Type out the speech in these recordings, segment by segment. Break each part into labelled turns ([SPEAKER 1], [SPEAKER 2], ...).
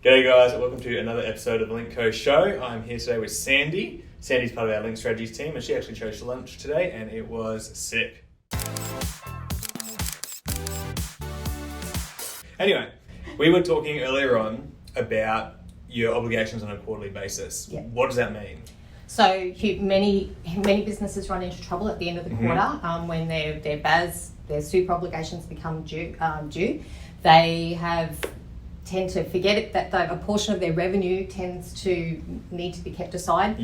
[SPEAKER 1] G'day guys, welcome to another episode of the LinkCo Show. I'm here today with Sandy. Sandy's part of our Link Strategies team and she actually chose lunch today and it was sick. Anyway, we were talking earlier on about your obligations on a quarterly basis.
[SPEAKER 2] Yeah.
[SPEAKER 1] What does that mean?
[SPEAKER 2] So many businesses run into trouble at the end of the quarter when their BAS, their super obligations become due. They tend to forget it, that a portion of their revenue tends to need to be kept aside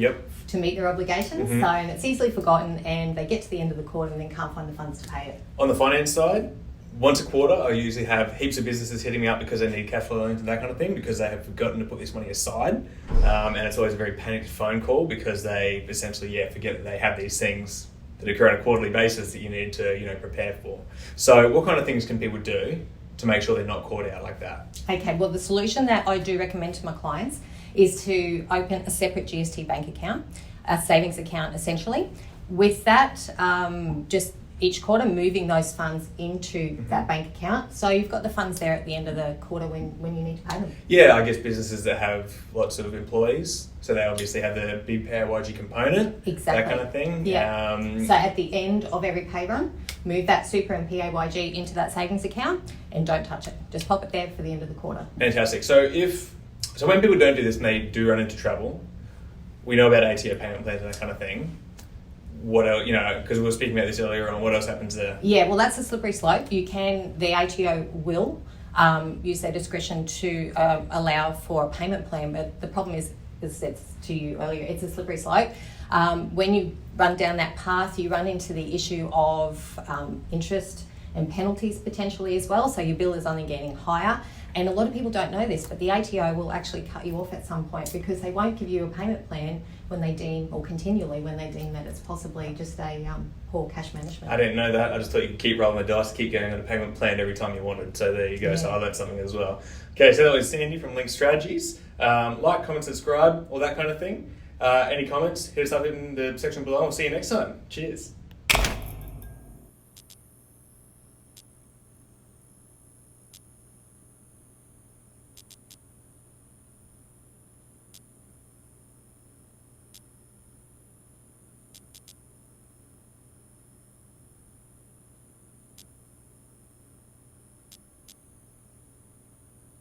[SPEAKER 2] to meet their obligations. So and it's easily forgotten and they get to the end of the quarter and then can't find the funds to pay it.
[SPEAKER 1] On the finance side, once a quarter, I usually have heaps of businesses hitting me up because they need cash flow loans and that kind of thing because they have forgotten to put this money aside. And it's always a very panicked phone call because they essentially, forget that they have these things that occur on a quarterly basis that you need to, prepare for. So what kind of things can people do to make sure they're not caught out like that?
[SPEAKER 2] Okay, well the solution that I do recommend to my clients is to open a separate GST bank account, a savings account essentially. With that, just each quarter moving those funds into that bank account. So you've got the funds there at the end of the quarter when you need to pay them.
[SPEAKER 1] Yeah, I guess businesses that have lots of employees, so they obviously have the big PAYG component,
[SPEAKER 2] exactly.
[SPEAKER 1] That kind of thing.
[SPEAKER 2] Yeah. So at the end of every pay run, move that super and PAYG into that savings account and don't touch it. Just pop it there for the end of the quarter.
[SPEAKER 1] Fantastic. So when people don't do this and they do run into trouble, we know about ATO payment plans and that kind of thing. What else, because we were speaking about this earlier on, what else happens there? Yeah,
[SPEAKER 2] well, that's a slippery slope. The ATO will use their discretion to allow for a payment plan, but the problem is, as I said to you earlier, it's a slippery slope. When you run down that path, you run into the issue of interest and penalties potentially as well, so your bill is only getting higher. And a lot of people don't know this, but the ATO will actually cut you off at some point because they won't give you a payment plan when they deem, or continually when they deem that it's possibly just a poor cash management.
[SPEAKER 1] I didn't know that. I just thought you could keep rolling the dice, keep going on a payment plan every time you wanted. So there you go. Yeah. So I learned something as well. Okay, so that was Sandy from Link Strategies. Like, comment, subscribe, all that kind of thing. Any comments, hit us up in the section below. We'll see you next time. Cheers.